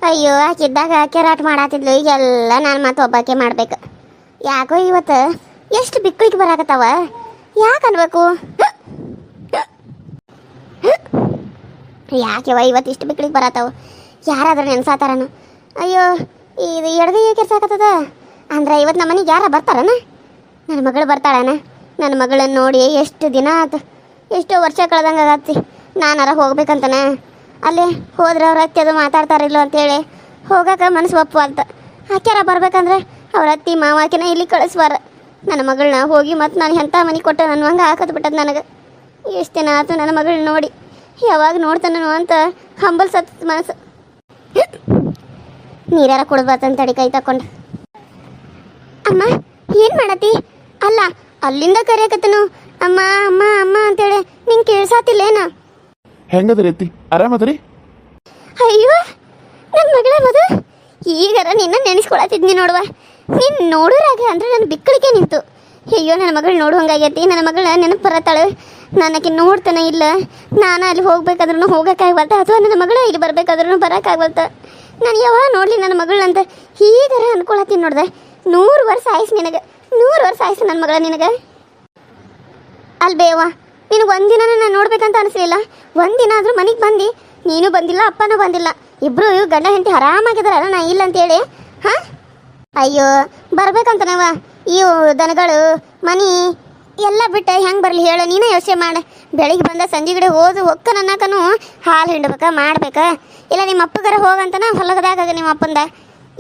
ಅಯ್ಯೋ ಆಕಿದ್ದಾಗ ಕೆರಾಟ ಮಾಡಾತಿದ್ಲು, ಈಗೆಲ್ಲ ನಾನು ಮತ್ತೆ ಒಬ್ಬಾಕೆ ಮಾಡ್ಬೇಕು. ಯಾಕೋ ಇವತ್ತು ಎಷ್ಟು ಬಿಕ್ಕಳಿಗೆ ಬರಾಕತ್ತಾವ, ಯಾಕೆ ಅನ್ಬೇಕು? ಯಾಕೆವ ಇವತ್ತು ಇಷ್ಟು ಬಿಕ್ಕಳಿಗೆ ಬರತ್ತಾವ? ಯಾರಾದ್ರೂ ನೆನ್ಸಾತಾರನು? ಅಯ್ಯೋ ಇದು ಎಡಗೈ ಕೆರ್ಸಾಕತ್ತದ ಅಂದ್ರೆ ಇವತ್ತು ನಮ್ಮ ಮನೆಗೆ ಯಾರ ಬರ್ತಾರನ? ನನ್ನ ಮಗಳು ಬರ್ತಾಳನ? ನನ್ನ ಮಗಳನ್ನ ನೋಡಿ ಎಷ್ಟು ದಿನ ಆತು, ಎಷ್ಟೋ ವರ್ಷ ಕಳೆದಂಗೆ ಆಗತ್ತಿ. ನಾನಾರ ಹೋಗ್ಬೇಕಂತನ, ಅಲ್ಲೇ ಹೋದ್ರೆ ಅವ್ರ ಅತ್ತಿ ಅದು ಮಾತಾಡ್ತಾರಿಲ್ಲೋ ಅಂತೇಳಿ ಹೋಗಕ್ಕೆ ಮನಸ್ಸು ಒಪ್ಪುವಂತ. ಆಕ್ಯಾರ ಬರ್ಬೇಕಂದ್ರೆ ಅವ್ರ ಅತ್ತಿ ಮಾವಾಕಿನ ಇಲ್ಲಿ ಕಳಿಸ್ಬಾರ. ನನ್ನ ಮಗಳನ್ನ ಹೋಗಿ ಮತ್ತು ನಾನು ಎಂಥ ಮನೆ ಕೊಟ್ಟೆ ನನ್ನ ಹಂಗೆ ಹಾಕತ್ ಬಿಟ್ಟದ ನನಗೆ. ಎಷ್ಟು ದಿನ ಆಯ್ತು ನನ್ನ ಮಗಳನ್ನ ನೋಡಿ, ಯಾವಾಗ ನೋಡ್ತಾನೋ ಅಂತ ಹಂಬಲ್ ಸತ್ ಮನಸ್ಸು. ನೀರಾರ ಕುಡ್ಬಾರ್ದಂತ ತಡಿ ಕೈ ತಕೊಂಡು. ಅಮ್ಮ ಏನು ಮಾಡತ್ತಿ? ಅಲ್ಲ ಅಲ್ಲಿಂದ ಕರೆಯಕತ್ತನು ಅಮ್ಮ ಅಮ್ಮ ಅಮ್ಮ ಅಂತೇಳಿ ನಿಂಗೆ ಕೇಳ್ಸಾತಿಲ್ಲೇನ? ಹೆಂಗದ್ರಿ ಅತ್ತಿ, ಆರಾಮದ್ರಿ? ಅಯ್ಯೋ ನನ್ನ ಮಗಳ ಮದು, ಈಗಾರ ನಿನ್ನ ನೆನೆಸ್ಕೊಳತಿದ್ನಿ ನೋಡುವ. ನೀನು ನೋಡೋರಾಗ ಅಂದ್ರೆ ನನ್ನ ಬಿಕ್ಕಳಿಗೆ ನಿಂತು. ಅಯ್ಯೋ ನನ್ನ ಮಗಳು ನೋಡು ಹಂಗಾಗೈತಿ. ನನ್ನ ಮಗಳ ನೆನಪು ಬರತ್ತಾಳೆ, ನನಗೆ ನೋಡ್ತಾನೆ ಇಲ್ಲ. ನಾನು ಅಲ್ಲಿ ಹೋಗ್ಬೇಕಾದ್ರೂ ಹೋಗೋಕ್ಕಾಗವಲ್ತ, ಅಥವಾ ನನ್ನ ಮಗಳು ಇಲ್ಲಿ ಬರ್ಬೇಕಾದ್ರೂ ಬರೋಕ್ಕಾಗವಲ್ತ. ನಾನು ಯಾವಾಗ ನೋಡಲಿ ನನ್ನ ಮಗಳಂತ ಹೀಗಾರ ಅನ್ಕೊಳತ್ತೀನಿ ನೋಡ್ದೆ. 100 ವರ್ಷ ಆಯ್ಸು ನಿನಗೆ, 100 ವರ್ಷ ಆಯ್ಸು ನನ್ನ ಮಗಳ ನಿನಗೆ. ಅಲ್ಲಿ ಬೇವ ನಿನಗೆ ಒಂದಿನ ನಾನು ನೋಡ್ಬೇಕಂತ ಅನಿಸ್ಲಿಲ್ಲ. ಒಂದಿನ ಆದರೂ ಮನೆಗೆ ಬಂದು ನೀನು ಬಂದಿಲ್ಲ, ಅಪ್ಪನೂ ಬಂದಿಲ್ಲ, ಇಬ್ಬರು ಗಂಡ ಹೆಂಡತಿ ಆರಾಮಾಗಿದಾರಲ್ಲ ನಾ ಇಲ್ಲ ಅಂತೇಳಿ. ಹಾಂ ಅಯ್ಯೋ ಬರ್ಬೇಕಂತನವ, ಇವು ದನಗಳು ಮನೆ ಎಲ್ಲ ಬಿಟ್ಟು ಹೆಂಗೆ ಬರಲಿ ಹೇಳು? ನೀನೇ ಯೋಚನೆ ಮಾಡು. ಬೆಳಿಗ್ಗೆ ಬಂದ ಸಂಜೆ ಕಡೆ ಹೋದು ಒಕ್ಕ ನನ್ನಕನು ಹಾಲು ಹಿಂಡ್ಬೇಕಾ ಮಾಡ್ಬೇಕಾ? ಇಲ್ಲ ನಿಮ್ಮ ಅಪ್ಪಗಾರ ಹೋಗಂತನ ಹೊಲಗದಾಗ ನಿಮ್ಮ ಅಪ್ಪಂದ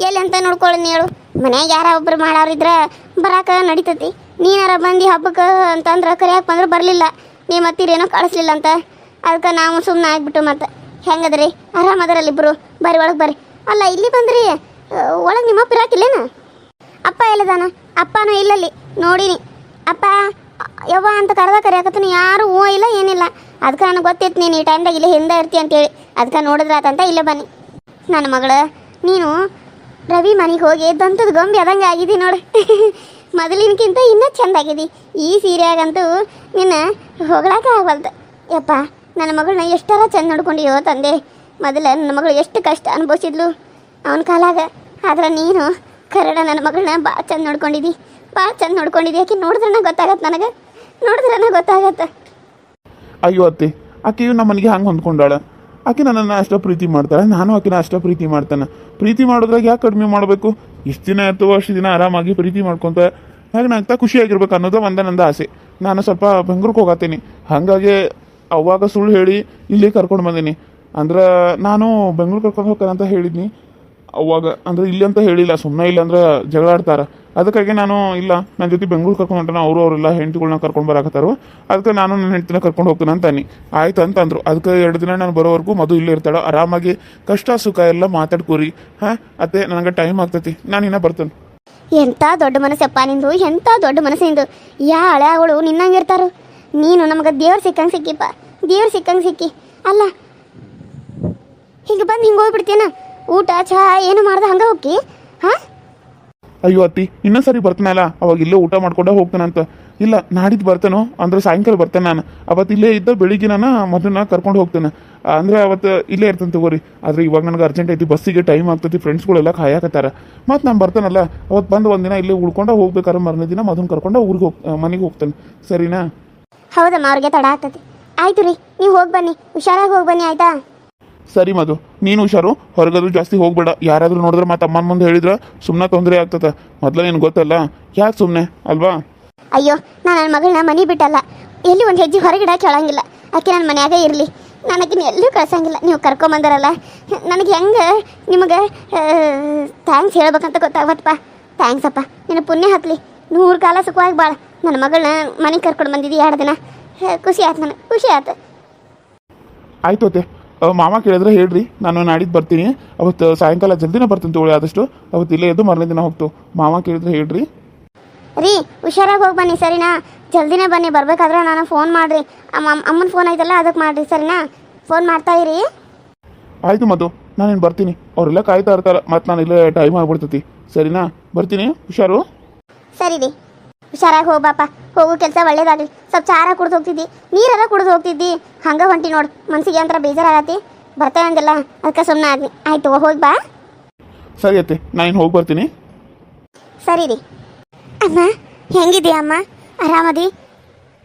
ಎಲ್ಲಿ ಅಂತ ನೋಡ್ಕೊಳ್ಳಿ ಹೇಳು. ಮನ್ಯಾಗ ಯಾರ ಒಬ್ರು ಮಾಡೋರಿದ್ರೆ ಬರಾಕ ನಡಿತೈತಿ. ನೀನಾರ ಬಂದು ಹಬ್ಬಕ್ಕೆ ಅಂತಂದ್ರೆ ಕರಿಯಾಕೆ ಬಂದ್ರೆ ಬರಲಿಲ್ಲ, ನೀವು ಮತ್ತಿರೇನೋ ಕಳಿಸ್ಲಿಲ್ಲ ಅಂತ. ಅದಕ್ಕೆ ನಾವು ಸುಮ್ಮನೆ ಆಗ್ಬಿಟ್ಟು. ಮತ್ತೆ ಹೆಂಗದ್ರಿ? ಆರಾಮದ್ರಲ್ಲಿ ಇಬ್ಬರು? ಬರ್ರಿ ಒಳಗೆ ಬರ್ರಿ. ಅಲ್ಲ ಇಲ್ಲಿ ಬಂದ್ರಿ, ಒಳಗೆ ನಿಮ್ಮ ಅಪ್ಪ ಇರಾಕಿಲ್ಲೇನ? ಅಪ್ಪ ಎಲ್ಲದಾನ? ಅಪ್ಪನೂ ಇಲ್ಲಲ್ಲಿ ನೋಡಿನಿ. ಅಪ್ಪ ಯವ್ವ ಅಂತ ಕರೆಯಾಕತ್ತೀನಿ, ಯಾರು ಹೂ ಇಲ್ಲ ಏನಿಲ್ಲ. ಅದಕ್ಕೆ ನನಗೆ ಗೊತ್ತಿತ್ತು ನೀನು ಈ ಟೈಮ್ದಾಗ ಇಲ್ಲೇ ಹಿಂದೆ ಇರ್ತಿ ಅಂತೇಳಿ. ಅದಕ್ಕೆ ನೋಡಿದ್ರಾತಂತ ಇಲ್ಲೇ ಬನ್ನಿ. ನನ್ನ ಮಗಳು ನೀನು ರವಿ ಮನೆಗೆ ಹೋಗಿ ದಂತದ ಗೊಂಬೆ ಅದಂಗೆ ಆಗಿದ್ದಿ ನೋಡು. ಮೊದಲಿನಕ್ಕಿಂತ ಇನ್ನೂ ಚೆಂದಾಗಿದ್ದಿ. ಈ ಸೀರೆಯಾಗಂತೂ ನಿನ್ನ ಹೊಗಳಕ್ಕೆ ಆಗವಲ್ದು. ಯಪ್ಪ ನನ್ನ ಮಗಳನ್ನ ಎಷ್ಟಾರ ಚೆಂದ ನೋಡ್ಕೊಂಡಿಯೋ ತಂದೆ. ಮೊದಲ ನನ್ನ ಮಗಳು ಎಷ್ಟು ಕಷ್ಟ ಅನುಭವಿಸಿದ್ಲು ಅವನ ಕಾಲಾಗ. ಆದ್ರೆ ನೀನು ಕರಡ ನನ್ನ ಮಗಳನ್ನ ಭಾಳ ಚೆಂದ ನೋಡ್ಕೊಂಡಿದ್ದಿ, ಭಾಳ ಚೆಂದ ನೋಡ್ಕೊಂಡಿದ್ದಿ. ಯಾಕೆ ನೋಡಿದ್ರನ ಗೊತ್ತಾಗತ್ತೆ, ನನಗೆ ನೋಡಿದ್ರನ ಗೊತ್ತಾಗತ್ತೆ. ಅಯ್ಯೋ ಅತ್ತಿ, ಆಕೆಯು ನಮ್ಮ ಮನೆಗೆ ಹಂಗೆ ಹೊಂದ್ಕೊಂಡಾಳ. ಆಕೆ ನನ್ನನ್ನು ಅಷ್ಟ ಪ್ರೀತಿ ಮಾಡ್ತಾಳೆ, ನಾನು ಆಕಿನ ಅಷ್ಟ ಪ್ರೀತಿ ಮಾಡ್ತಾನೆ. ಪ್ರೀತಿ ಮಾಡೋದ್ರಾಗ ಯಾಕೆ ಕಡಿಮೆ ಮಾಡಬೇಕು? ಇಷ್ಟು ದಿನ ಆಯ್ತು, ಅಷ್ಟು ದಿನ ಆರಾಮಾಗಿ ಪ್ರೀತಿ ಮಾಡ್ಕೊತ ಹಾಗೆ ನಂಗೆ ಖುಷಿಯಾಗಿರ್ಬೇಕು ಅನ್ನೋದು ಒಂದೇ ನಂದು ಆಸೆ. ನಾನು ಸ್ವಲ್ಪ ಬೆಂಗ್ಳೂರಿಗೆ ಹೋಗತ್ತೀನಿ, ಹಾಗಾಗಿ ಅವಾಗ ಸುಳ್ಳು ಹೇಳಿ ಇಲ್ಲಿ ಕರ್ಕೊಂಡು ಬಂದೀನಿ. ಅಂದ್ರೆ ನಾನು ಬೆಂಗ್ಳೂರು ಕರ್ಕೊಂಡು ಹೋಗ್ತಾನಂತ ಹೇಳಿದ್ನಿ ಅವಾಗ. ಅಂದ್ರೆ ಇಲ್ಲಿ ಅಂತ ಹೇಳಿಲ್ಲ, ಸುಮ್ಮನೆ ಇಲ್ಲ ಅಂದ್ರೆ ಜಗಳ ಆಡ್ತಾರೆ. ಅದಕ್ಕಾಗಿ ನಾನು ಇಲ್ಲ, ನನ್ನ ಜೊತೆ ಬೆಂಗ್ಳೂರು ಕರ್ಕೊಂಡು ಹೊಂಟಾನ, ಅವರೆಲ್ಲ ಹೆಂಡತಿಗಳನ್ನ ಕರ್ಕೊಂಡು ಬರಾಕತ್ತಾರು. ಅದಕ್ಕೆ ನಾನು ನನ್ನ ಹೆಂಡತಿನ ಕರ್ಕೊಂಡು ಹೋಗ್ತಾನೆ ಅಂತಾನೆ. ಆಯ್ತು ಅಂತಂದ್ರು. ಅದಕ್ಕೆ 2 ದಿನ ನಾನು ಬರೋವರೆಗೂ ಮದು ಇಲ್ಲೇ ಇರ್ತಾಳೆ. ಆರಾಮಾಗಿ ಕಷ್ಟ ಸುಖ ಎಲ್ಲ ಮಾತಾಡ್ಕೋರಿ. ಹಾಂ ಅತ್ತೆ, ನನಗೆ ಟೈಮ್ ಆಗ್ತೈತಿ, ನಾನು ಇನ್ನೂ ಬರ್ತೇನೆ. ಎಂಥ ದೊಡ್ಡ ಮನಸ್ಸಪ್ಪ ನಿಂದು, ಎಂಥ ದೊಡ್ಡ ಮನಸ್ಸಿಂದು. ಯಾ ಹಳೆಗಳು ನಿನ್ನಂಗಿರ್ತಾರು. ನೀನು ನಮಗೆ ದೇವ್ರು ಸಿಕ್ಕಂಗೆ ಸಿಕ್ಕಿಪ್ಪ, ದೇವ್ರು ಸಿಕ್ಕಂಗೆ ಸಿಕ್ಕಿ. ಅಲ್ಲ ಹೀಗೆ ಬಂದು ಹಿಂಗೆ ಹೋಗ್ಬಿಡ್ತೀನ? ಊಟ ಚಹಾ ಏನು ಮಾಡ್ದೆ ಹಂಗೆ ಹೋಗಿ? ಹಾಂ ಅಯ್ಯೋ ಅತ್ತಿ, ಇನ್ನೊಂದು ಸರಿ ಬರ್ತಾನಲ್ಲ ಅವಾಗ ಇಲ್ಲೇ ಊಟ ಮಾಡ್ಕೊಂಡೆ ಹೋಗ್ತಾನಂತ. ಇಲ್ಲ ನಾಡಿದ್ದು ಬರ್ತಾನೋ ಅಂದ್ರೆ ಸಾಯಂಕಾಲ ಬರ್ತೇನೆ ನಾನು. ಅವತ್ತು ಇಲ್ಲೇ ಇದ್ದ ಬೆಳಿಗ್ಗೆ ನಾನು ಮೊದಲನ್ನ ಕರ್ಕೊಂಡು ಹೋಗ್ತೇನೆ. ಅಂದರೆ ಅವತ್ತು ಇಲ್ಲೇ ಇರ್ತೇನೆ ತಗೋರಿ. ಆದರೆ ಇವಾಗ ನನಗೆ ಅರ್ಜೆಂಟ್ ಐತಿ, ಬಸ್ಸಿಗೆ ಟೈಮ್ ಆಗ್ತೈತಿ, ಫ್ರೆಂಡ್ಸ್ಗಳೆಲ್ಲ ಕಾಯಕತ್ತಾರ. ಮತ್ತು ನಾನು ಬರ್ತಾನಲ್ಲ ಅವತ್ತು ಬಂದು ಒಂದಿನ ಇಲ್ಲೇ ಉಳ್ಕೊಂಡು ಹೋಗ್ಬೇಕಾದ್ರೆ ಮರನೇ ದಿನ ಮದನ್ ಕರ್ಕೊಂಡು ಊರಿಗೆ ಮನೆಗೆ ಹೋಗ್ತಾನೆ. ಸರಿನಾ? ಹೌದಮ್ಮ, ಅವ್ರಿಗೆ ತಡ ಆಗ್ತೈತಿ. ಆಯ್ತು ರೀ, ನೀವು ಹೋಗಿ ಬನ್ನಿ, ಹುಷಾರಾಗಿ ಹೋಗಿ ಬನ್ನಿ ಆಯ್ತಾ? ಸರಿ ಮಧು, ನೀನು ಹುಷಾರು, ಹೊರಗದು ಜಾಸ್ತಿ ಹೋಗ್ಬೇಡ. ಯಾರಾದರೂ ನೋಡಿದ್ರೆ ಮತ್ತೆ ಅಮ್ಮನ ಮುಂದೆ ಹೇಳಿದ್ರೆ ಸುಮ್ಮನೆ ತೊಂದರೆ ಆಗ್ತದೆ. ಮೊದಲ ನಿನ್ಗೆ ಗೊತ್ತಲ್ಲ, ಯಾಕೆ ಸುಮ್ಮನೆ ಅಲ್ವಾ? ಅಯ್ಯೋ ನಾನು ನನ್ನ ಮಗಳನ್ನ ಮನೆ ಬಿಟ್ಟಲ್ಲ, ಎಲ್ಲಿ ಒಂದು ಹೆಜ್ಜೆ ಹೊರಗಿಡ ಕೇಳಂಗಿಲ್ಲ. ಆಕೆ ನನ್ನ ಮನ್ಯಾಗ ಇರಲಿ, ನನಗಿನ್ನ ಎಲ್ಲೂ ಕಳ್ಸಂಗಿಲ್ಲ. ನೀವು ಕರ್ಕೊಂಬಂದಾರಲ್ಲ, ನನಗೆ ಹೆಂಗೆ ನಿಮಗೆ ಥ್ಯಾಂಕ್ಸ್ ಹೇಳ್ಬೇಕಂತ ಗೊತ್ತಾಗತ್ತಪ್ಪ. ಥ್ಯಾಂಕ್ಸ್ ಅಪ್ಪ, ನಿನ್ನ ಪುಣ್ಯ ಹತ್ತಲಿ. 100 ಕಾಲ ಸುಖವಾಗಿ ಭಾಳ. ನನ್ನ ಮಗಳನ್ನ ಮನೆಗೆ ಕರ್ಕೊಂಡು ಬಂದಿದ್ದಿ 2 ದಿನ, ಖುಷಿ ಆಯ್ತು, ನನಗೆ ಖುಷಿ ಆಯ್ತು. ಆಯ್ತು ಅತ್ತೆ, ಮಾಮ ಕೇಳಿದ್ರೆ ಹೇಳ್ರಿ, ನಾನು ನಾಡಿದ್ದು ಬರ್ತೀನಿ. ಅವತ್ತು ಸಾಯಂಕಾಲ ಜಲ್ದಿನೇ ಬರ್ತೀನಿ ತಗೊಳ್ಳಿ. ಆದಷ್ಟು ಅವತ್ತು ಇಲ್ಲೇ ಎದ್ದು ಮರನೇ ದಿನ ಹೋಗ್ತು. ಮಾಮ ಕೇಳಿದ್ರೆ ಹೇಳ್ರಿ. ರೀ ಹುಷಾರಾಗಿ ಹೋಗಿ ಬನ್ನಿ ಸರಿನಾ? ಜಲ್ದಿನೇ ಬನ್ನಿ. ಬರಬೇಕಾದ್ರೆ ನಾನು ಫೋನ್ ಮಾಡಿರಿ, ಅಮ್ಮನ ಫೋನ್ ಐತಲ್ಲ ಅದಕ್ಕೆ ಮಾಡಿರಿ ಸರಿನಾ? ಫೋನ್ ಮಾಡ್ತಾ ಇರಿ. ಆಯಿತು ಮಧು, ನಾನೇನು ಬರ್ತೀನಿ. ಅವರೆಲ್ಲ ಕಾಯ್ತಾ ಇರ್ತಾರೆ, ಮತ್ತು ನಾನು ಇಲ್ಲೇ ಟೈಮ್ ಆಗ್ಬಿಡ್ತೈತಿ. ಸರಿನಾ? ಬರ್ತೀನಿ, ಹುಷಾರು. ಸರಿ ರೀ, ಹುಷಾರಾಗಿ ಹೋಗ್ಬಾಪ. ಹೋಗೋ ಕೆಲಸ ಒಳ್ಳೇದಾಗಲಿ. ಸ್ವಲ್ಪ ಚಾರ ಕುಡ್ದು ಹೋಗ್ತಿದ್ದಿ, ನೀರೆಲ್ಲ ಕುಡ್ದು ಹೋಗ್ತಿದ್ದಿ, ಹಂಗೆ ಹೊಂಟಿ ನೋಡು. ಮನಸ್ಸಿಗೆ ಒಂಥರ ಬೇಜಾರಾಗತ್ತಿ. ಬರ್ತೇವೆ ಅಂದಿಲ್ಲ ಅದಕ್ಕೆ ಸುಮ್ಮನೆ ಆದ್ನಿ. ಆಯ್ತು ಹೋಗಿ ಬಾ. ಸರಿ ಅತ್ತೆ, ನಾ ಇನ್ನು ಹೋಗಿ ಬರ್ತೀನಿ. ಸರಿ ರೀ. ಅಮ್ಮ ಹೆಂಗಿದೀಯ ಅಮ್ಮ? ಆರಾಮದಿ?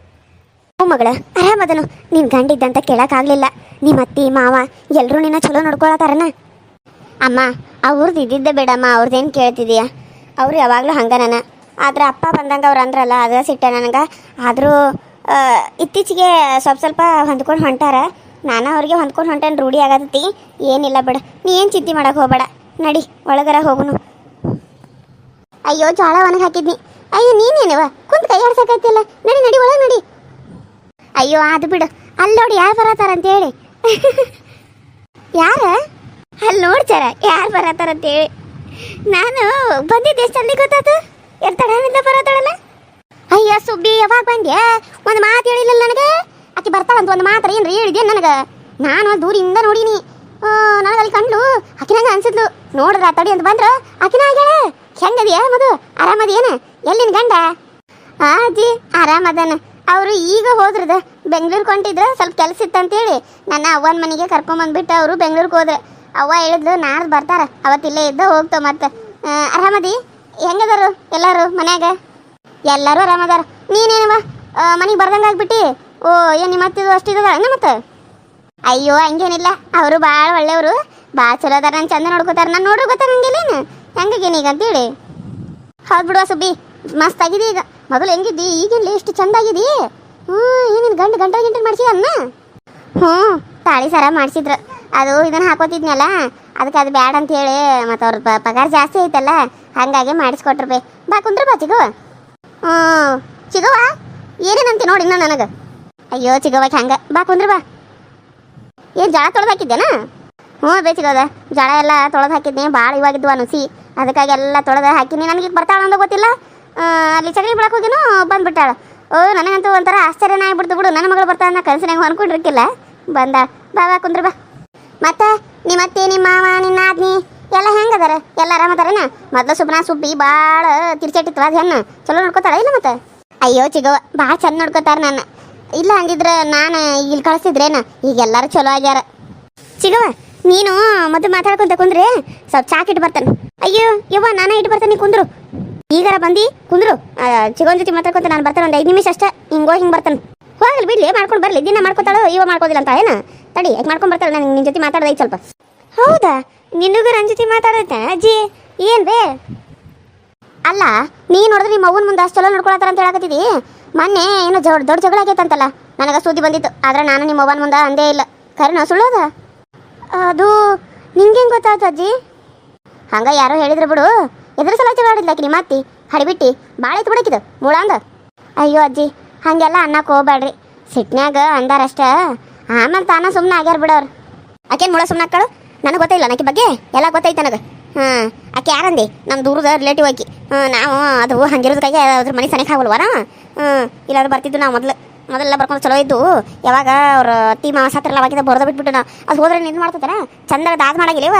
ಹ್ಞೂ ಮಗಳ ಆರಾಮದನು. ನೀನು ಗಂಡಿದ್ದಂತ ಕೇಳೋಕ್ಕಾಗಲಿಲ್ಲ. ನಿಮ್ಮ ಅತ್ತಿ ಮಾವ ಎಲ್ಲರೂ ನಿನ್ನ ಚಲೋ ನೋಡ್ಕೊಳತಾರನ? ಅಮ್ಮ ಅವ್ರದ್ದು ಇದ್ದಿದ್ದೆ ಬೇಡಮ್ಮ, ಅವ್ರದ್ದೇನು ಕೇಳ್ತಿದೀಯ? ಅವ್ರು ಯಾವಾಗಲೂ ಹಂಗೆ ನನ್ನ. ಆದ್ರೆ ಅಪ್ಪ ಬಂದಂಗೆ ಅವ್ರು ಅಂದ್ರಲ್ಲ ಅದ ಸಿಟ್ಟ ನನಗೆ. ಆದರೂ ಇತ್ತೀಚೆಗೆ ಸ್ವಲ್ಪ ಹೊಂದ್ಕೊಂಡು ಹೊಂಟಾರ. ನಾನು ಅವ್ರಿಗೆ ಹೊಂದ್ಕೊಂಡು ಹೊಂಟೇನು, ರೂಢಿ ಆಗತೈತಿ. ಏನಿಲ್ಲ ಬಿಡ, ನೀ ಏನು ಚಿಂತೆ ಮಾಡಕ್ಕೆ ಹೋಗಬೇಡ. ನಡಿ ಒಳಗರ ಹೋಗುನು. ಅಯ್ಯೋ ಜೋಳ ಒಣಗಿ ಹಾಕಿದ್ನಿ. ಅಯ್ಯೋ ನೀನೇನವ ಕುಂತ ಕೈ ಆಡ್ಸಕೈತಿಲ್ಲ. ನಡಿ ನಡಿ ಒಳಗೆ ನಡಿ. ಅಯ್ಯೋ ಅದು ಬಿಡು. ಅಲ್ಲಿ ನೋಡಿ ಯಾರು ಬರತ್ತಾರಂತೇಳಿ. ಯಾರ ಅಲ್ಲಿ ನೋಡ್ಚಾರ ಯಾರು ಬರತ್ತಾರಂತೇಳಿ. ನಾನು ಬಂದಿದ್ದೆ ಎಷ್ಟು ಅಲ್ಲಿ ಗೊತ್ತಾತು? ಎರ್ತಡನಿಂದ ಬರತ್ತಾಳಲ್ಲ. ಅಯ್ಯ ಸುಬ್ಬಿ ಯಾವಾಗ ಬಂದ್ಯಾ? ಒಂದು ಮಾತು ಹೇಳಿಲ್ಲ ನನಗೆ. ಆಕೆ ಬರ್ತಾಳಂತ ಒಂದು ಮಾತ್ರ ಏನ್ರಿ ಹೇಳಿದ್ಯಾ ನನಗೆ? ನಾನು ದೂರಿಂದ ನೋಡೀನಿ. ನನಗೆ ಅಲ್ಲಿ ಕಂಡ್ಲು. ಆಕೆ ನಂಗೆ ಅನ್ಸಿದ್ಲು. ನೋಡ್ರ ತಡಿ ಅಂತ ಬಂದ್ರು ಆಕಿನ ಆಗ್ಯಾಳ. ಹೆಂಗದಿಯ ಮದು? ಆರಾಮದೇನ? ಎಲ್ಲಿನ ಗಂಡ? ಅಜ್ಜಿ ಆರಾಮದನ. ಅವರು ಈಗ ಹೋದ್ರದ ಬೆಂಗ್ಳೂರ್ಗೆ ಹೊಂಟಿದ್ರು. ಸ್ವಲ್ಪ ಕೆಲಸ ಇತ್ತಂತೇಳಿ ನನ್ನ ಅವ್ವನ ಮನೆಗೆ ಕರ್ಕೊಂಬಂದ್ಬಿಟ್ಟು ಅವರು ಬೆಂಗ್ಳೂರ್ಗೆ ಹೋದ್ರೆ. ಅವ್ವ ಹೇಳಿದ್ಲು ನಾಳೆ ಬರ್ತಾರ, ಅವತ್ತಿಲ್ಲೇ ಇದ್ದ ಹೋಗ್ತಾವ. ಮತ್ತೆ ಆರಾಮದಿ? ಹೆಂಗದಾರು ಎಲ್ಲರೂ ಮನ್ಯಾಗ? ಎಲ್ಲರೂ ಆರಾಮದಾರ. ನೀನೇನವ ಮನೆಗೆ ಬರ್ದಂಗೆ ಆಗ್ಬಿಟ್ಟು? ಓ ಏನು ನಿಮ್ಮ ಅತ್ತಿದು ಅಷ್ಟಿದ ಮತ್ತೆ? ಅಯ್ಯೋ ಹಂಗೇನಿಲ್ಲ, ಅವರು ಭಾಳ ಒಳ್ಳೆಯವರು, ಭಾಳ ಚಲೋ ಅದಾರ. ನಾನು ಚಂದ ನೋಡ್ಕೋತಾರೆ. ನಾನು ನೋಡ್ರಿ ಗೊತ್ತಾಗಂಗಿಲ್ಲೇನು ಹೆಂಗೇನು ಈಗ ಅಂತೇಳಿ. ಹೌದು ಬಿಡುವ ಸುಬ್ಬಿ, ಮಸ್ತ್ ಆಗಿದೆ ಈಗ. ಮೊದಲು ಹೆಂಗಿದ್ದಿ, ಈಗಿನ ಎಷ್ಟು ಚಂದ ಆಗಿದಿ. ಏನೇನು ಗಂಟೆ ಮಾಡಿಸಿ ಅನ್ನ? ಹ್ಞೂ ತಾಳಿ ಸರ ಮಾಡಿಸಿದ್ರು. ಅದು ಇದನ್ನು ಹಾಕೋತಿದ್ನಲ್ಲ, ಅದಕ್ಕೆ ಅದು ಬ್ಯಾಡ ಅಂತ ಹೇಳಿ ಮತ್ತು ಅವ್ರ ಪಗಾರ ಜಾಸ್ತಿ ಐತಲ್ಲ, ಹಾಗಾಗಿ ಮಾಡಿಸ್ಕೊಟ್ರು. ಬಾ ಕುಂದ್ರ ಬಾ ಚಿಗವ. ಚಿಗವ ಏನೇನಂತಿ ನೋಡಿ ಇನ್ನ ನನಗೆ. ಅಯ್ಯೋ ಚಿಗವಕ್ಕೆ ಹಂಗೆ ಬಾ ಕುಂದ್ರ ಬಾ. ಏನು ಜಳ ತೊಳೆದು ಹಾಕಿದ್ದೇನಾ? ಹ್ಞೂ ಚಿಗದ ಜಳ ಎಲ್ಲ ತೊಳೆದು ಹಾಕಿದ್ನಿ. ಭಾಳ ಇವಾಗಿದ್ವು ಅನುಸಿ, ಅದಕ್ಕಾಗಿ ಎಲ್ಲ ತೊಳೆದು ಹಾಕಿನಿ. ನನಗೆ ಬರ್ತಾಳ ಅಂದ ಗೊತ್ತಿಲ್ಲ. ಅಲ್ಲಿ ಚಗಲಿ ಬಿಡಕ್ಕೆ ಹೋಗಿನೂ ಬಂದ್ಬಿಟ್ಟಾಳ. ನನಗಂತೂ ಒಂಥರ ಆಶ್ಚರ್ಯನ ಆಗ್ಬಿಡ್ತು ಬಿಡು. ನನ್ನ ಮಗಳು ಬರ್ತಾಳ ಕನಸಿನಾಗ ಅನ್ಕೊಂಡಿರ್ಕಿಲ್ಲ. ಬಂದ ಬಾ ಬಾ ಕುಂದ್ರ ಬಾ. ಮತ್ತೆ ನಿಮ್ಮ ಅತ್ತೆ ನಿಮ್ಮ ಮಾವ ನಿನ್ನ ಆದ್ನಿ ಎಲ್ಲ ಹೆಂಗದಾರ? ಎಲ್ಲ ಆರಾಮದಾರನ? ಮೊದಲು ಸುಬ್ಬಿ ಭಾಳ ತಿರ್ಚಟ್ಟಿತ್ತು. ಅದು ಹೆಣ್ಣು ಚಲೋ ನೋಡ್ಕೋತಾಳ ಇಲ್ಲ ಮತ್ತೆ? ಅಯ್ಯೋ ಚಿಗವ ಭಾಳ ಚಂದ ನೋಡ್ಕೋತಾರ ನನ್ನ. ಇಲ್ಲ ಅಂದಿದ್ರೆ ನಾನು ಇಲ್ಲಿ ಕಳಿಸ್ತಿದ್ರೇನ. ಈಗ ಎಲ್ಲರೂ ಚಲೋ ಆಗ್ಯಾರ. ಚಿಗವ ನೀನು ಮತ್ತೆ ಮಾತಾಡ್ಕೊಂತ ಕುಂದ್ರೆ ಸ್ವಲ್ಪ ಚಾಕ್ ಇಟ್ಟು ಬರ್ತಾನೆ. ಅಯ್ಯೋ ಯವ್ವ ನಾನೇ ಇಟ್ಟು ಬರ್ತಾನೆ, ಕುಂದ್ರು. ಈಗಾರ ಬಂದು ಕುಂದ್ರು. ಚಿಗೋನ್ ಜೊತೆ ಮಾತಾಡ್ಕೊಂತ ನಾನು ಬರ್ತಾನೆ. ಒಂದು 5 ನಿಮಿಷ ಅಷ್ಟೇ. ಹಿಂಗೆ ಬರ್ತಾನೆ. ಹೋಗಲಿ ಬಿಡ್ಲಿ, ಮಾಡ್ಕೊಂಡು ಬರಲಿ. ದಿನ ಮಾಡ್ಕೊತಾಳು, ಇವಾಗ ಮಾಡ್ಕೋದಿಲ್ಲ ಅಂತ ಏನ? ತಡಿ ಯಾಕೆ ಮಾಡ್ಕೊಂಡು ಬರ್ತಾಳೆ. ನನಗೆ ನಿನ್ನ ಜೊತೆ ಮಾತಾಡೋದೈತೆ ಸ್ವಲ್ಪ. ಹೌದಾ? ನಿನಗೂ ನನ್ನ ಜೊತೆ ಮಾತಾಡೈತೆ ಅಜ್ಜಿ? ಏನು ಬೇ? ಅಲ್ಲ ನೀ ನೋಡಿದ್ರೆ ನಿಮ್ಮ ಅವ್ವನ ಮುಂದೆ ಅಷ್ಟು ಚಲೋ ನೋಡ್ಕೊಳತ್ತಾರ ಅಂತ ಹೇಳಕತ್ತಿದ್ದಿ. ಮೊನ್ನೆ ಏನೋ ದೊಡ್ಡ ಜಗಳ ಆಗೈತಂತಲ್ಲ, ನನಗೆ ಸುದ್ದಿ ಬಂದಿತ್ತು. ಆದ್ರೆ ನಾನು ನಿಮ್ಮ ಅವ್ವನ ಮುಂದೆ ಅಂದೇ ಇಲ್ಲ. ಕರೆನೋ ಸುಳ್ಳೋದ? ಅದು ನಿಂಗೆ ಹೆಂಗೆ ಗೊತ್ತಾಯ್ತು ಅಜ್ಜಿ? ಹಂಗೆ ಯಾರೋ ಹೇಳಿದ್ರು ಬಿಡು. ಎದುರು ಸಲ ಜಗಳ ಆಡಿದ್ಲಾಕಿ ನಿಮ್ಮ ಅತ್ತಿ ಹಡಿಬಿಟ್ಟು ಭಾಳ ಐತೆ ಬಿಡಕಿದು ಮೂಳ ಅಂದ. ಅಯ್ಯೋ ಅಜ್ಜಿ ಹಾಗೆಲ್ಲ ಅನ್ನಕ್ಕೆ ಹೋಗ್ಬೇಡ್ರಿ. ಸಿಟ್ನ್ಯಾಗ ಅಂದಾರಷ್ಟ, ಆಮೇಲೆ ತಾನ ಸುಮ್ಮನೆ ಆಗ್ಯಾರ ಬಿಡೋರು. ಆಕೆನು ಮೂಳ ಸುಮ್ಮನೆ ಹಾಕಳು. ನನಗೆ ಗೊತ್ತಿಲ್ಲ ಆಕೆ ಬಗ್ಗೆ ಎಲ್ಲ ಗೊತ್ತೈತೆ ನನಗೆ. ಆಕೆ ಯಾರಂದಿ? ನಮ್ಮ ದೂರದ ರಿಲೇಟಿವ್ ಆಕಿ. ನಾವು ಅದು ಹಂಗಿರೋದಕ್ಕಾಗಿ ಅದ್ರ ಮನೆ ಸನಿಖ ಆಗಲ್ವಾರ. ಇಲ್ಲಾದ್ರೂ ಬರ್ತಿದ್ದು ನಾವು ಮೊದಲೆಲ್ಲ ಬರ್ಕೊಂಡು ಚಲೋ ಇದ್ದು. ಯಾವಾಗ ಅವ್ರ ಅತ್ತಿ ಮಾವ ಸಾತ್ರಲ್ಲ ಅವಾಗಿಂದ ಬರೋದ ಬಿಟ್ಬಿಟ್ಟು ನಾವು ಅದು ಹೋದ್ರೆ ಇದು ಮಾಡ್ತಾರ ಚಂದ ದಾದ ಮಾಡಾಗಿಲ್ಲವ.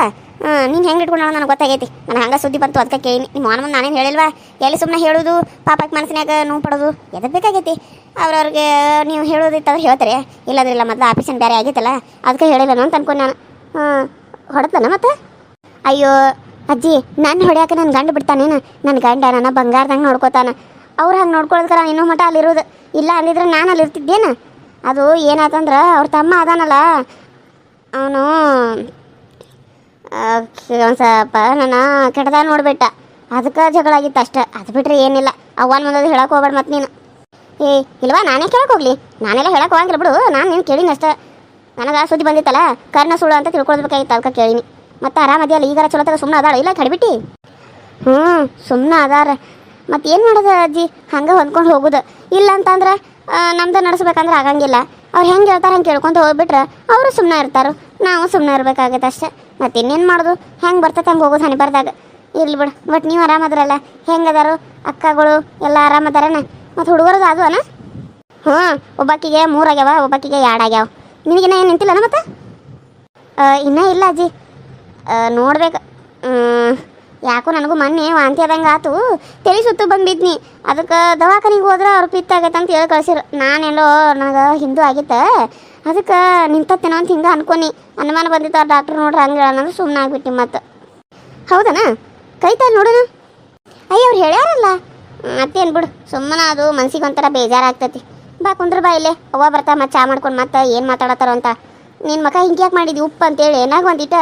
ನೀನು ಹೆಂಗೆ ಇಟ್ಕೊಂಡ ನನಗೆ ಗೊತ್ತಾಗೈತಿ. ನನಗೆ ಹಂಗೆ ಸುದ್ದಿ ಬಂತು ಅದಕ್ಕೆ ಕೇಳಿ. ನಿಮ್ಮ ಮಾನ ಮುಂದೆ ನಾನೇನು ಹೇಳಿಲ್ವಾ? ಎಲ್ಲಿ ಸುಮ್ಮನೆ ಹೇಳೋದು, ಪಾಪಕ್ಕೆ ಮನಸ್ಸಿನಾಗ ನೋವು ಪಡೋದು ಎದಕ್ಕೆ ಬೇಕಾಗೈತಿ? ಅವ್ರವ್ರಿಗೆ ನೀವು ಹೇಳೋದಿತ್ತಂದ್ರೆ ಹೇಳ್ತಾರೆ. ಇಲ್ಲದ್ರಿಲ್ಲ ಮೊದಲು ಆಪರೇಷನ್ ಬೇರೆ ಆಗೈತಲ್ಲ ಅದಕ್ಕೆ ಹೇಳಿಲ್ಲ ಅಂತ ಅನ್ಕೊಂಡು ನಾನು. ಹೊಡೆದನ ಮತ್ತೆ? ಅಯ್ಯೋ ಅಜ್ಜಿ ನನ್ನ ಹೊಡ್ಯಾಕ ನನ್ನ ಗಂಡು ಬಿಡ್ತಾನೇನು? ನನ್ನ ಗಂಡ ನನ್ನ ಬಂಗಾರದಂಗೆ ನೋಡ್ಕೋತಾನ. ಅವ್ರು ಹಂಗೆ ನೋಡ್ಕೊಳೋದ್ಕರ ಇನ್ನೂ ಮಠ ಅಲ್ಲಿರೋದು. ಇಲ್ಲ ಅಂದಿದ್ರೆ ನಾನು ಅಲ್ಲಿರ್ತಿದ್ದೇನು? ಅದು ಏನಾಯ್ತಂದ್ರೆ ಅವ್ರ ತಮ್ಮ ಅದಾನಲ್ಲ, ಅವನು ಒಂದು ಸ್ವಲ್ಪ ನನ್ನ ಕೆಟ್ಟದ ನೋಡ್ಬಿಟ್ಟ. ಅದಕ್ಕೆ ಜಗಳ ಆಗಿತ್ತು ಅಷ್ಟೆ. ಅದು ಬಿಟ್ಟರೆ ಏನಿಲ್ಲ. ಅವ್ವನ ಮುಂದೆ ಹೇಳಕ್ಕೆ ಹೋಗ್ಬೇಡ ಮತ್ತೆ ನೀನು. ಇಲ್ವಾ ನಾನೇ ಕೇಳಕ್ಕೆ ಹೋಗ್ಲಿ? ನಾನೆಲ್ಲ ಹೇಳಕ್ಕೆ ಹೋಗಂಗಿಲ್ಲ ಬಿಡು. ನಾನು ನೀನು ಕೇಳಿನ ಅಷ್ಟೇ. ನನಗೆ ಸುದ್ದಿ ಬಂದಿತ್ತಲ್ಲ, ಕರ್ನ ಸುಳ್ಳು ಅಂತ ತಿಳ್ಕೊಳ್ಬೇಕಾಗಿತ್ತು, ಅದಕ್ಕೆ ಕೇಳಿನಿ. ಮತ್ತೆ ಆರಾಮದಿಯಲ್ಲ ಈಗಾರ ಚಲೋ ತರ ಸುಮ್ಮನೆ ಅದಾಳ ಇಲ್ಲ ಕಡಿಬಿಟ್ಟು? ಸುಮ್ಮನೆ ಅದಾರ. ಮತ್ತು ಏನು ಮಾಡೋದು ಅಜ್ಜಿ? ಹಂಗೆ ಹೊಂದ್ಕೊಂಡು ಹೋಗೋದು. ಇಲ್ಲ ಅಂತಂದ್ರೆ ನಮ್ದು ನಡೆಸ್ಬೇಕಂದ್ರೆ ಆಗಂಗಿಲ್ಲ. ಅವ್ರು ಹೆಂಗೆ ಹೇಳ್ತಾರೆ ಹಂಗೆ ಕೇಳ್ಕೊಂತ ಹೋಗ್ಬಿಟ್ರೆ ಅವರು ಸುಮ್ಮನೆ ಇರ್ತಾರೆ, ನಾವು ಸುಮ್ಮನೆ ಇರಬೇಕಾಗತ್ತೆ ಅಷ್ಟೇ. ಮತ್ತು ಇನ್ನೇನು ಮಾಡೋದು? ಹೆಂಗೆ ಬರ್ತೈತೆ ಹಂಗೆ ಹೋಗೋದು ಹನಿ ಬರ್ದಾಗ. ಇರ್ಲಿ ಬಿಡು. ಬಟ್ ನೀವು ಆರಾಮದ್ರಲ್ಲ? ಹೆಂಗದಾರು ಅಕ್ಕಗಳು ಎಲ್ಲ ಆರಾಮದಾರನ? ಮತ್ತು ಹುಡುಗರದು ಅದು ಅನ? ಒಬ್ಬಾಕಿಗೆ 3 ಆಗ್ಯಾವ, ಒಬ್ಬಾಕಿಗೆ 2 ಆಗ್ಯಾವ. ನಿನಗಿನ್ನ ಏನು ನಿಂತಿಲ್ಲನ ಮತ್ತೆ? ಇನ್ನೂ ಇಲ್ಲ ಅಜ್ಜಿ, ನೋಡ್ಬೇಕು. ಯಾಕೋ ನನಗೂ ಮೊನ್ನೆ ವಾಂತಿ ಆದಂಗೆ ಆತು, ತಲೆ ಸುತ್ತು ಬಂದ್ಬಿದ್ನಿ. ಅದಕ್ಕೆ ದವಾಖಾನಿಗೆ ಹೋದ್ರೆ ಅವ್ರು ಪಿತ್ತ ಆಗೈತೆ ಅಂತ ಹೇಳಿ ಕಳ್ಸಿರು. ನಾನೆಲ್ಲೋ ನನಗೆ ಹಿಂದೂ ಆಗಿತ್ತು, ಅದಕ್ಕೆ ನಿಂತತ್ತೇನೋ ಅಂತ ಹಿಂಗೆ ಅನ್ಕೊನಿ ಅನುಮಾನ ಬಂದಿತ್ತು ಡಾಕ್ಟ್ರ್ ನೋಡ್ರಿ ಹಂಗೆ ಹೇಳೋಣ ಸುಮ್ಮನೆ ಆಗ್ಬಿಟ್ಟು ಮತ್ತೆ ಹೌದನ ಕೈತಾಳ ನೋಡೋಣ ಅಯ್ಯ ಅವ್ರು ಹೇಳ್ಯಾರಲ್ಲ ಮತ್ತೇನು ಬಿಡು ಸುಮ್ಮನೆ ಅದು ಮನ್ಸಿಗೆ ಒಂಥರ ಬೇಜಾರಾಗ್ತೈತಿ ಬಾ ಕುಂದ್ರ ಬಾ ಇಲ್ಲೇ ಅವ್ವ ಬರ್ತಾ ಮತ್ತೆ ಚಾ ಮಾಡ್ಕೊಂಡು ಮತ್ತೆ ಏನು ಮಾತಾಡತ್ತಾರೋ ಅಂತ ನಿನ್ನ ಮಗ ಹಿಂಗೆ ಯಾಕೆ ಮಾಡಿದಿ ಉಪ್ಪು ಅಂತೇಳಿ ಏನಾಗ ಒಂದಿಟ್ಟು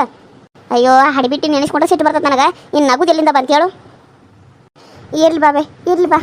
ಅಯ್ಯೋ ಹಡಿಬಿಟ್ಟು ನೆನೆಸ್ಕೊಂಡ್ರೆ ಸಿಟ್ಟು ಬರ್ತದೆ ನನಗೆ ಇನ್ನು ನಗುದು ಎಲ್ಲಿಂದ ಬಂತೇಳು ಇರ್ಲಿ ಬಾಬೆ ಇರ್ಲಿ ಬಾ